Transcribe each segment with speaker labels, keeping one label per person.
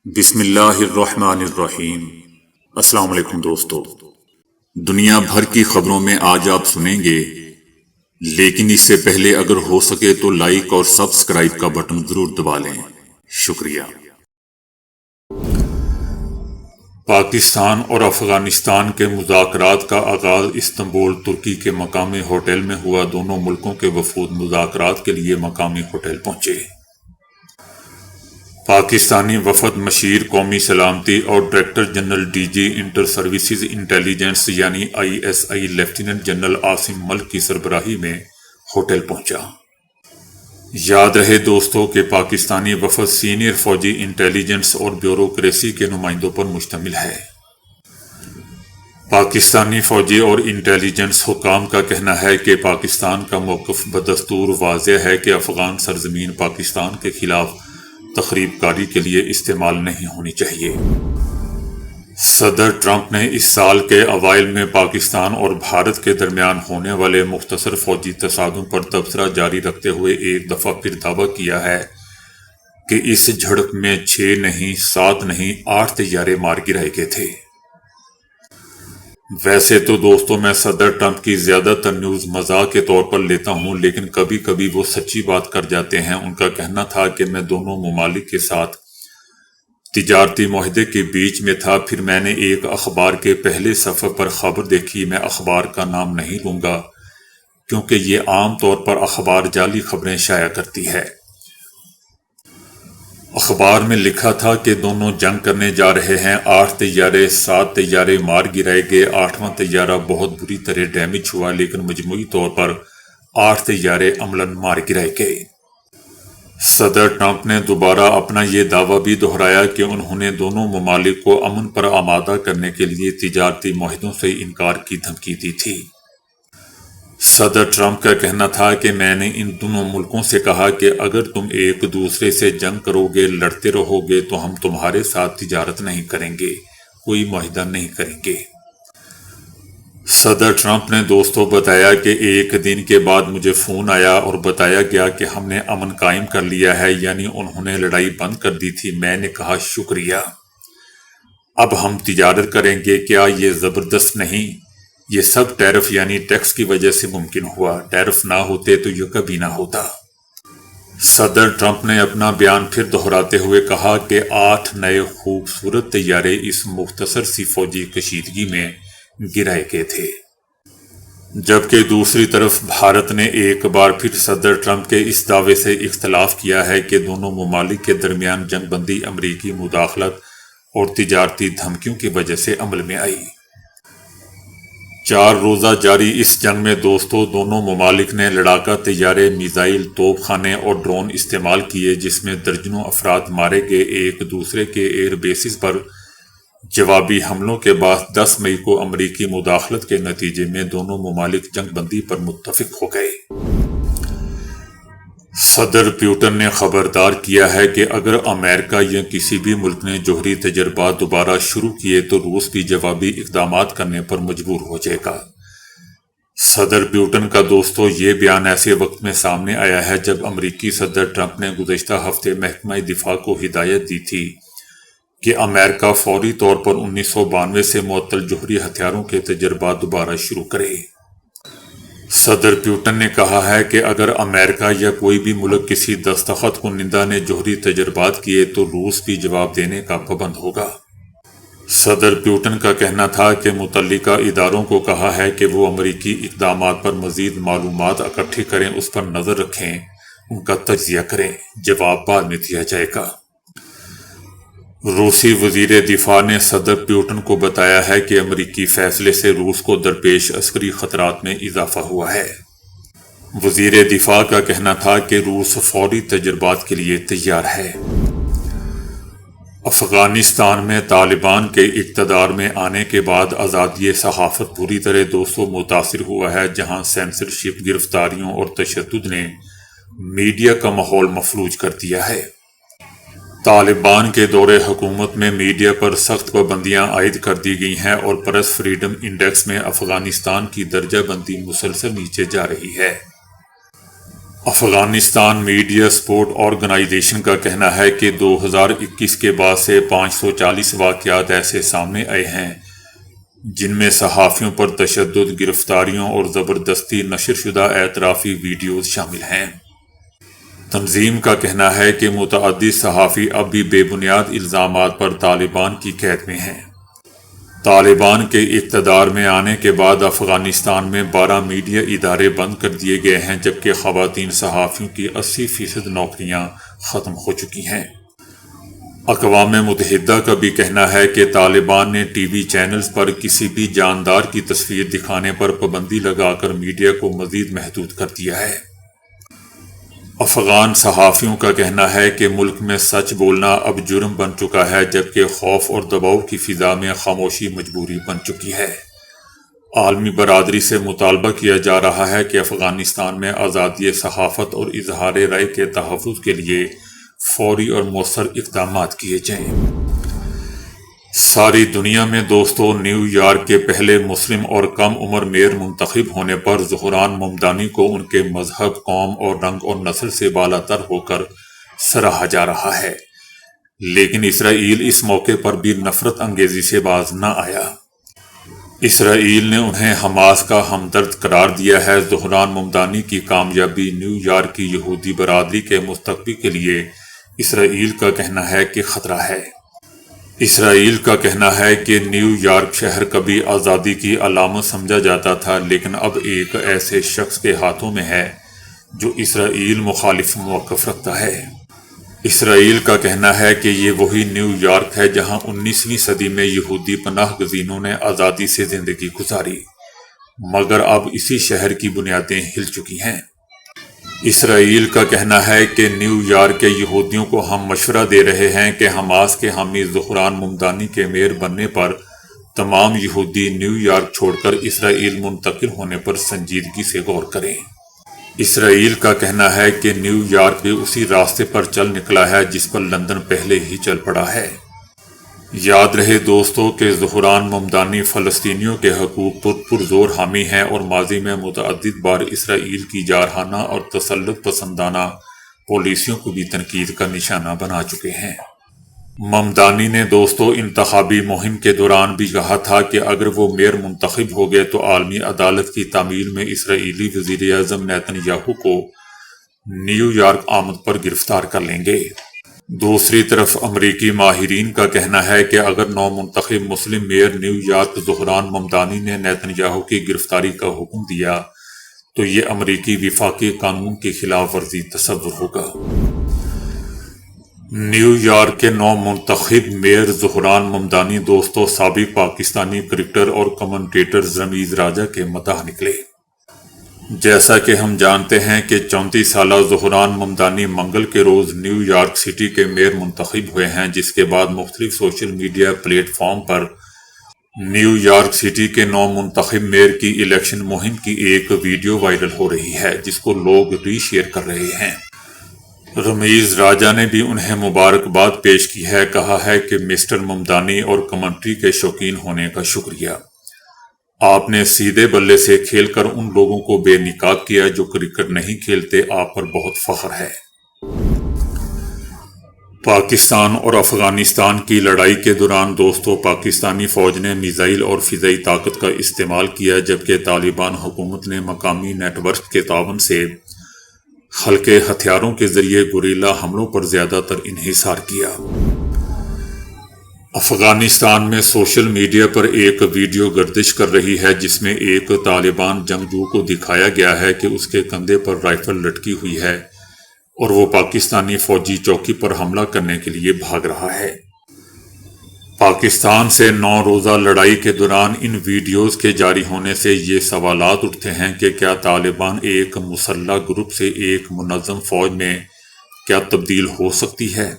Speaker 1: بسم اللہ الرحمن الرحیم۔ السلام علیکم دوستو، دنیا بھر کی خبروں میں آج آپ سنیں گے، لیکن اس سے پہلے اگر ہو سکے تو لائک اور سبسکرائب کا بٹن ضرور دبا لیں۔ شکریہ۔ پاکستان اور افغانستان کے مذاکرات کا آغاز استنبول ترکی کے مقامی ہوٹل میں ہوا۔ دونوں ملکوں کے وفود مذاکرات کے لیے مقامی ہوٹل پہنچے۔ پاکستانی وفد مشیر قومی سلامتی اور director general D G inter services intelligence یعنی ISI lieutenant general Asim Malik کی سربراہی میں ہوٹل پہنچا۔ یاد رہے دوستو کہ پاکستانی وفد سینئر فوجی انٹیلیجنس اور بیوروکریسی کے نمائندوں پر مشتمل ہے۔ پاکستانی فوجی اور انٹیلیجنس حکام کا کہنا ہے کہ پاکستان کا موقف بدستور واضح ہے کہ افغان سرزمین پاکستان کے خلاف تخریب کاری کے لیے استعمال نہیں ہونی چاہیے۔ صدر ٹرمپ نے اس سال کے اوائل میں پاکستان اور بھارت کے درمیان ہونے والے مختصر فوجی تصادم پر تبصرہ جاری رکھتے ہوئے ایک دفعہ پھر دعویٰ کیا ہے کہ اس جھڑپ میں 6 نہیں 7 نہیں 8 طیارے مار گرائے گئے تھے۔ ویسے تو دوستو میں صدر ٹرمپ کی زیادہ تر نیوز مزاح کے طور پر لیتا ہوں، لیکن کبھی کبھی وہ سچی بات کر جاتے ہیں۔ ان کا کہنا تھا کہ میں دونوں ممالک کے ساتھ تجارتی معاہدے کے بیچ میں تھا، پھر میں نے ایک اخبار کے پہلے صفحے پر خبر دیکھی۔ میں اخبار کا نام نہیں لوں گا کیونکہ یہ عام طور پر اخبار جعلی خبریں شائع کرتی ہے۔ اخبار میں لکھا تھا کہ دونوں جنگ کرنے جا رہے ہیں، 8 طیارے 7 طیارے مار گرائے گئے، 8واں طیارہ بہت بری طرح ڈیمیج ہوا، لیکن مجموعی طور پر 8 طیارے عملاً مار گرائے گئے۔ صدر ٹرمپ نے دوبارہ اپنا یہ دعویٰ بھی دہرایا کہ انہوں نے دونوں ممالک کو امن پر آمادہ کرنے کے لیے تجارتی معاہدوں سے انکار کی دھمکی دی تھی۔ صدر ٹرمپ کا کہنا تھا کہ میں نے ان دونوں ملکوں سے کہا کہ اگر تم ایک دوسرے سے جنگ کرو گے، لڑتے رہو گے، تو ہم تمہارے ساتھ تجارت نہیں کریں گے، کوئی معاہدہ نہیں کریں گے۔ صدر ٹرمپ نے دوستوں بتایا کہ ایک دن کے بعد مجھے فون آیا اور بتایا گیا کہ ہم نے امن قائم کر لیا ہے، یعنی انہوں نے لڑائی بند کر دی تھی۔ میں نے کہا شکریہ، اب ہم تجارت کریں گے۔ کیا یہ زبردست نہیں؟ یہ سب ٹیرف یعنی ٹیکس کی وجہ سے ممکن ہوا، ٹیرف نہ ہوتے تو یہ کبھی نہ ہوتا۔ صدر ٹرمپ نے اپنا بیان پھر دہراتے ہوئے کہا کہ 8 نئے خوبصورت طیارے اس مختصر سی فوجی کشیدگی میں گرائے گئے تھے، جبکہ دوسری طرف بھارت نے ایک بار پھر صدر ٹرمپ کے اس دعوے سے اختلاف کیا ہے کہ دونوں ممالک کے درمیان جنگ بندی امریکی مداخلت اور تجارتی دھمکیوں کی وجہ سے عمل میں آئی۔ 4 روزہ جاری اس جنگ میں دوستوں دونوں ممالک نے لڑاکا طیارے، میزائل، توپ خانے اور ڈرون استعمال کیے، جس میں درجنوں افراد مارے گئے۔ ایک دوسرے کے ایئر بیسز پر جوابی حملوں کے بعد 10 مئی کو امریکی مداخلت کے نتیجے میں دونوں ممالک جنگ بندی پر متفق ہو گئے۔ صدر پیوٹن نے خبردار کیا ہے کہ اگر امریکہ یا کسی بھی ملک نے جوہری تجربات دوبارہ شروع کیے تو روس بھی جوابی اقدامات کرنے پر مجبور ہو جائے گا۔ صدر پیوٹن کا دوستو یہ بیان ایسے وقت میں سامنے آیا ہے جب امریکی صدر ٹرمپ نے گزشتہ ہفتے محکمہ دفاع کو ہدایت دی تھی کہ امریکہ فوری طور پر 1992 سے معطل جوہری ہتھیاروں کے تجربات دوبارہ شروع کرے۔ صدر پیوٹن نے کہا ہے کہ اگر امریکہ یا کوئی بھی ملک کسی دستخط کنندہ نے جوہری تجربات کیے تو روس بھی جواب دینے کا پابند ہوگا۔ صدر پیوٹن کا کہنا تھا کہ متعلقہ اداروں کو کہا ہے کہ وہ امریکی اقدامات پر مزید معلومات اکٹھی کریں، اس پر نظر رکھیں، ان کا تجزیہ کریں، جواب بعد میں دیا جائے گا۔ روسی وزیر دفاع نے صدر پیوٹن کو بتایا ہے کہ امریکی فیصلے سے روس کو درپیش عسکری خطرات میں اضافہ ہوا ہے۔ وزیر دفاع کا کہنا تھا کہ روس فوری تجربات کے لیے تیار ہے۔ افغانستان میں طالبان کے اقتدار میں آنے کے بعد آزادی صحافت بری طرح دوستوں متاثر ہوا ہے، جہاں سینسرشپ، گرفتاریوں اور تشدد نے میڈیا کا ماحول مفلوج کر دیا ہے۔ طالبان کے دور حکومت میں میڈیا پر سخت پابندیاں عائد کر دی گئی ہیں اور پریس فریڈم انڈیکس میں افغانستان کی درجہ بندی مسلسل نیچے جا رہی ہے۔ افغانستان میڈیا سپورٹ آرگنائزیشن کا کہنا ہے کہ 2021 کے بعد سے 540 واقعات ایسے سامنے آئے ہیں جن میں صحافیوں پر تشدد، گرفتاریوں اور زبردستی نشر شدہ اعترافی ویڈیوز شامل ہیں۔ تنظیم کا کہنا ہے کہ متعدد صحافی اب بھی بے بنیاد الزامات پر طالبان کی قید میں ہیں۔ طالبان کے اقتدار میں آنے کے بعد افغانستان میں 12 میڈیا ادارے بند کر دیے گئے ہیں، جبکہ خواتین صحافیوں کی 80% نوکریاں ختم ہو چکی ہیں۔ اقوام متحدہ کا بھی کہنا ہے کہ طالبان نے ٹی وی چینلز پر کسی بھی جاندار کی تصویر دکھانے پر پابندی لگا کر میڈیا کو مزید محدود کر دیا ہے۔ افغان صحافیوں کا کہنا ہے کہ ملک میں سچ بولنا اب جرم بن چکا ہے، جبکہ خوف اور دباؤ کی فضا میں خاموشی مجبوری بن چکی ہے۔ عالمی برادری سے مطالبہ کیا جا رہا ہے کہ افغانستان میں آزادی صحافت اور اظہار رائے کے تحفظ کے لیے فوری اور مؤثر اقدامات کیے جائیں۔ ساری دنیا میں دوستو، نیو یارک کے پہلے مسلم اور کم عمر میئر منتخب ہونے پر زہران ممدانی کو ان کے مذہب، قوم اور رنگ اور نسل سے بالا تر ہو کر سراہا جا رہا ہے، لیکن اسرائیل اس موقع پر بھی نفرت انگیزی سے باز نہ آیا۔ اسرائیل نے انہیں حماس کا ہمدرد قرار دیا ہے۔ زہران ممدانی کی کامیابی نیو یارک کی یہودی برادری کے مستقبل کے لیے اسرائیل کا کہنا ہے کہ خطرہ ہے۔ اسرائیل کا کہنا ہے کہ نیو یارک شہر کبھی آزادی کی علامت سمجھا جاتا تھا، لیکن اب ایک ایسے شخص کے ہاتھوں میں ہے جو اسرائیل مخالف موقف رکھتا ہے۔ اسرائیل کا کہنا ہے کہ یہ وہی نیو یارک ہے جہاں 19ویں صدی میں یہودی پناہ گزینوں نے آزادی سے زندگی گزاری، مگر اب اسی شہر کی بنیادیں ہل چکی ہیں۔ اسرائیل کا کہنا ہے کہ نیو یارک کے یہودیوں کو ہم مشورہ دے رہے ہیں کہ حماس کے حامی زہران ممدانی کے میئر بننے پر تمام یہودی نیو یارک چھوڑ کر اسرائیل منتقل ہونے پر سنجیدگی سے غور کریں۔ اسرائیل کا کہنا ہے کہ نیو یارک بھی اسی راستے پر چل نکلا ہے جس پر لندن پہلے ہی چل پڑا ہے۔ یاد رہے دوستو کہ زہران ممدانی فلسطینیوں کے حقوق پر پرزور حامی ہیں اور ماضی میں متعدد بار اسرائیل کی جارحانہ اور تسلط پسندانہ پالیسیوں کو بھی تنقید کا نشانہ بنا چکے ہیں۔ ممدانی نے دوستو انتخابی مہم کے دوران بھی کہا تھا کہ اگر وہ میئر منتخب ہو گئے تو عالمی عدالت کی تعمیل میں اسرائیلی وزیر اعظم نیتن یاہو کو نیو یارک آمد پر گرفتار کر لیں گے۔ دوسری طرف امریکی ماہرین کا کہنا ہے کہ اگر نو منتخب مسلم mayor new York Dhahran Mamdani نے نیتن یاہو کی گرفتاری کا حکم دیا تو یہ امریکی وفاقی قانون کی خلاف ورزی تصور ہوگا۔ نیو یارک کے نو منتخب میئر زہران ممدانی دوستو سابق پاکستانی کرکٹر اور کمنٹیٹر رمیز راجہ کے مداح نکلے۔ جیسا کہ ہم جانتے ہیں کہ 34 سالہ زہران ممدانی منگل کے روز نیو یارک سٹی کے میئر منتخب ہوئے ہیں، جس کے بعد مختلف سوشل میڈیا پلیٹ فارم پر نیو یارک سٹی کے نو منتخب میئر کی الیکشن مہم کی ایک ویڈیو وائرل ہو رہی ہے جس کو لوگ ری شیئر کر رہے ہیں۔ رمیز راجہ نے بھی انہیں مبارکباد پیش کی ہے، کہا ہے کہ مسٹر ممدانی اور کمنٹری کے شوقین ہونے کا شکریہ، آپ نے سیدھے بلے سے کھیل کر ان لوگوں کو بے نقاب کیا جو کرکٹ نہیں کھیلتے، آپ پر بہت فخر ہے۔ پاکستان اور افغانستان کی لڑائی کے دوران دوستو پاکستانی فوج نے میزائل اور فضائی طاقت کا استعمال کیا، جبکہ طالبان حکومت نے مقامی نیٹ ورک کے تعاون سے ہلکے ہتھیاروں کے ذریعے گوریلا حملوں پر زیادہ تر انحصار کیا۔ افغانستان میں سوشل میڈیا پر ایک ویڈیو گردش کر رہی ہے جس میں ایک طالبان جنگجو کو دکھایا گیا ہے کہ اس کے کندھے پر رائفل لٹکی ہوئی ہے اور وہ پاکستانی فوجی چوکی پر حملہ کرنے کے لیے بھاگ رہا ہے۔ پاکستان سے 9 روزہ لڑائی کے دوران ان ویڈیوز کے جاری ہونے سے یہ سوالات اٹھتے ہیں کہ کیا طالبان ایک مسلح گروپ سے ایک منظم فوج میں کیا تبدیل ہو سکتی ہے؟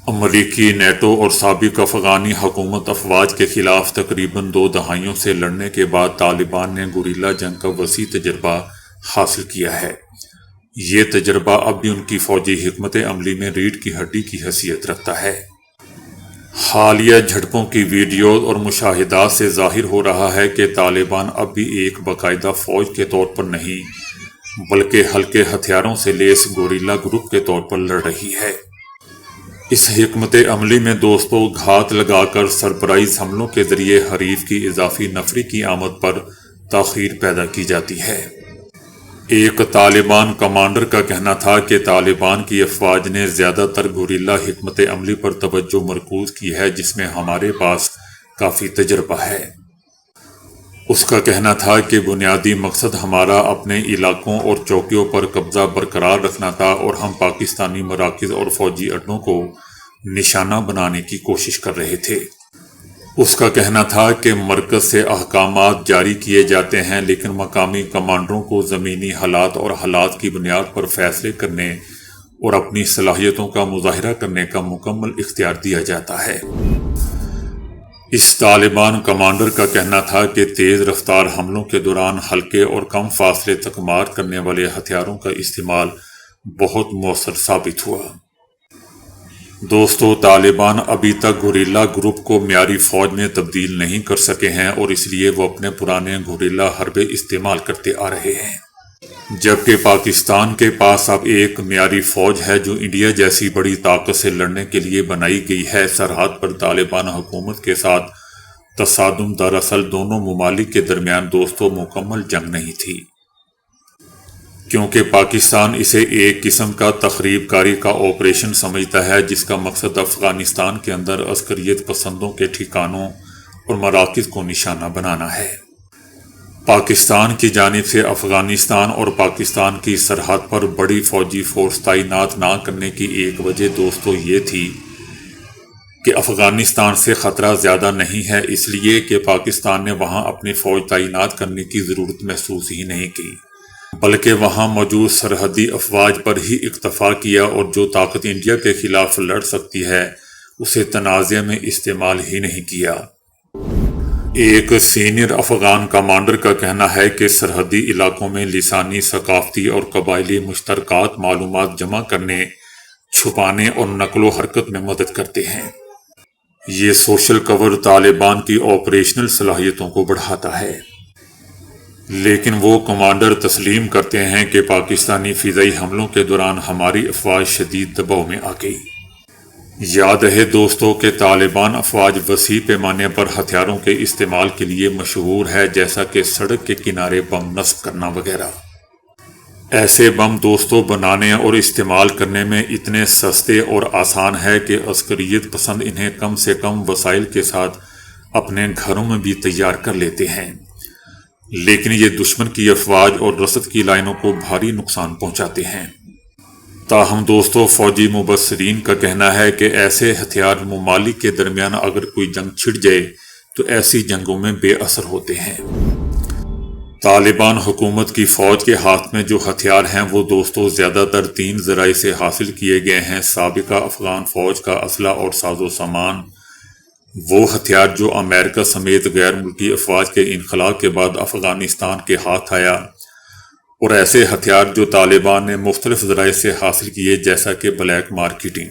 Speaker 1: امریکی، نیٹو اور سابق افغانی حکومت افواج کے خلاف تقریباً 2 دہائیوں سے لڑنے کے بعد طالبان نے گوریلا جنگ کا وسیع تجربہ حاصل کیا ہے۔ یہ تجربہ اب بھی ان کی فوجی حکمت عملی میں ریڑھ کی ہڈی کی حیثیت رکھتا ہے۔ حالیہ جھڑپوں کی ویڈیوز اور مشاہدات سے ظاہر ہو رہا ہے کہ طالبان اب بھی ایک باقاعدہ فوج کے طور پر نہیں بلکہ ہلکے ہتھیاروں سے لیس گوریلا گروپ کے طور پر لڑ رہی ہے۔ اس حکمت عملی میں دوستو گھات لگا کر سرپرائز حملوں کے ذریعے حریف کی اضافی نفری کی آمد پر تاخیر پیدا کی جاتی ہے۔ ایک طالبان کمانڈر کا کہنا تھا کہ طالبان کی افواج نے زیادہ تر گوریلا حکمت عملی پر توجہ مرکوز کی ہے جس میں ہمارے پاس کافی تجربہ ہے۔ اس کا کہنا تھا کہ بنیادی مقصد ہمارا اپنے علاقوں اور چوکیوں پر قبضہ برقرار رکھنا تھا اور ہم پاکستانی مراکز اور فوجی اڈوں کو نشانہ بنانے کی کوشش کر رہے تھے۔ اس کا کہنا تھا کہ مرکز سے احکامات جاری کیے جاتے ہیں لیکن مقامی کمانڈروں کو زمینی حالات اور حالات کی بنیاد پر فیصلے کرنے اور اپنی صلاحیتوں کا مظاہرہ کرنے کا مکمل اختیار دیا جاتا ہے۔ اس طالبان کمانڈر کا کہنا تھا کہ تیز رفتار حملوں کے دوران ہلکے اور کم فاصلے تک مار کرنے والے ہتھیاروں کا استعمال بہت مؤثر ثابت ہوا۔ دوستو طالبان ابھی تک گوریلا گروپ کو معیاری فوج میں تبدیل نہیں کر سکے ہیں اور اس لیے وہ اپنے پرانے گوریلا حربے استعمال کرتے آ رہے ہیں، جبکہ پاکستان کے پاس اب ایک معیاری فوج ہے جو انڈیا جیسی بڑی طاقت سے لڑنے کے لیے بنائی گئی ہے۔ سرحد پر طالبان حکومت کے ساتھ تصادم دراصل دونوں ممالک کے درمیان دوستو مکمل جنگ نہیں تھی، کیونکہ پاکستان اسے ایک قسم کا تخریب کاری کا آپریشن سمجھتا ہے جس کا مقصد افغانستان کے اندر عسکریت پسندوں کے ٹھکانوں اور مراکز کو نشانہ بنانا ہے۔ پاکستان کی جانب سے افغانستان اور پاکستان کی سرحد پر بڑی فوجی فورس تعینات نہ کرنے کی ایک وجہ دوستو یہ تھی کہ افغانستان سے خطرہ زیادہ نہیں ہے، اس لیے کہ پاکستان نے وہاں اپنی فوج تعینات کرنے کی ضرورت محسوس ہی نہیں کی، بلکہ وہاں موجود سرحدی افواج پر ہی اکتفا کیا اور جو طاقت انڈیا کے خلاف لڑ سکتی ہے اسے تنازع میں استعمال ہی نہیں کیا۔ ایک سینئر افغان کمانڈر کا کہنا ہے کہ سرحدی علاقوں میں لسانی، ثقافتی اور قبائلی مشترکات معلومات جمع کرنے، چھپانے اور نقل و حرکت میں مدد کرتے ہیں۔ یہ سوشل کور طالبان کی آپریشنل صلاحیتوں کو بڑھاتا ہے، لیکن وہ کمانڈر تسلیم کرتے ہیں کہ پاکستانی فضائی حملوں کے دوران ہماری افواج شدید دباؤ میں آ گئی۔ یاد رہے دوستو کہ طالبان افواج وسیع پیمانے پر ہتھیاروں کے استعمال کے لیے مشہور ہے، جیسا کہ سڑک کے کنارے بم نصب کرنا وغیرہ۔ ایسے بم دوستو بنانے اور استعمال کرنے میں اتنے سستے اور آسان ہے کہ عسکریت پسند انہیں کم سے کم وسائل کے ساتھ اپنے گھروں میں بھی تیار کر لیتے ہیں، لیکن یہ دشمن کی افواج اور رسد کی لائنوں کو بھاری نقصان پہنچاتے ہیں۔ تاہم دوستو فوجی مبصرین کا کہنا ہے کہ ایسے ہتھیار ممالک کے درمیان اگر کوئی جنگ چھڑ جائے تو ایسی جنگوں میں بے اثر ہوتے ہیں۔ طالبان حکومت کی فوج کے ہاتھ میں جو ہتھیار ہیں وہ دوستو زیادہ تر 3 ذرائع سے حاصل کیے گئے ہیں۔ سابقہ افغان فوج کا اسلحہ اور ساز و سامان، وہ ہتھیار جو امریکہ سمیت غیر ملکی افواج کے انخلاء کے بعد افغانستان کے ہاتھ آیا، اور ایسے ہتھیار جو طالبان نے مختلف ذرائع سے حاصل کیے جیسا کہ بلیک مارکیٹنگ۔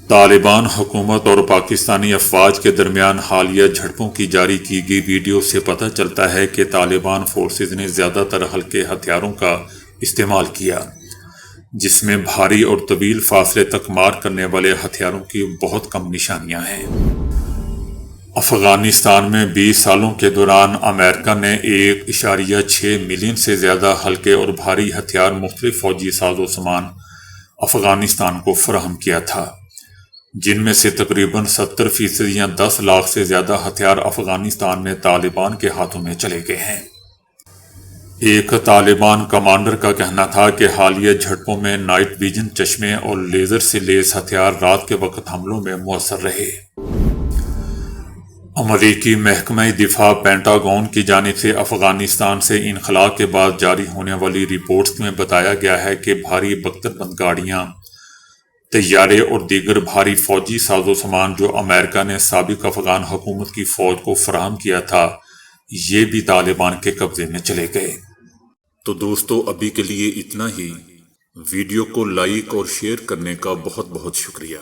Speaker 1: طالبان حکومت اور پاکستانی افواج کے درمیان حالیہ جھڑپوں کی جاری کی گئی ویڈیو سے پتہ چلتا ہے کہ طالبان فورسز نے زیادہ تر ہلکے ہتھیاروں کا استعمال کیا، جس میں بھاری اور طویل فاصلے تک مار کرنے والے ہتھیاروں کی بہت کم نشانیاں ہیں۔ افغانستان میں 20 سالوں کے دوران امریکہ نے 1.6 ملین سے زیادہ ہلکے اور بھاری ہتھیار مختلف فوجی ساز و سامان افغانستان کو فراہم کیا تھا، جن میں سے تقریباً 70% یا 10 لاکھ سے زیادہ ہتھیار افغانستان میں طالبان کے ہاتھوں میں چلے گئے ہیں۔ ایک طالبان کمانڈر کا کہنا تھا کہ حالیہ جھڑپوں میں نائٹ ویژن چشمے اور لیزر سے لیس ہتھیار رات کے وقت حملوں میں مؤثر رہے۔ امریکی محکمہ دفاع پینٹاگون کی جانب سے افغانستان سے انخلاء کے بعد جاری ہونے والی رپورٹس میں بتایا گیا ہے کہ بھاری بختر بند گاڑیاں، طیارے اور دیگر بھاری فوجی ساز و سامان جو امریکہ نے سابق افغان حکومت کی فوج کو فراہم کیا تھا، یہ بھی طالبان کے قبضے میں چلے گئے۔ تو دوستو ابھی کے لیے اتنا ہی۔ ویڈیو کو لائک اور شیئر کرنے کا بہت بہت شکریہ۔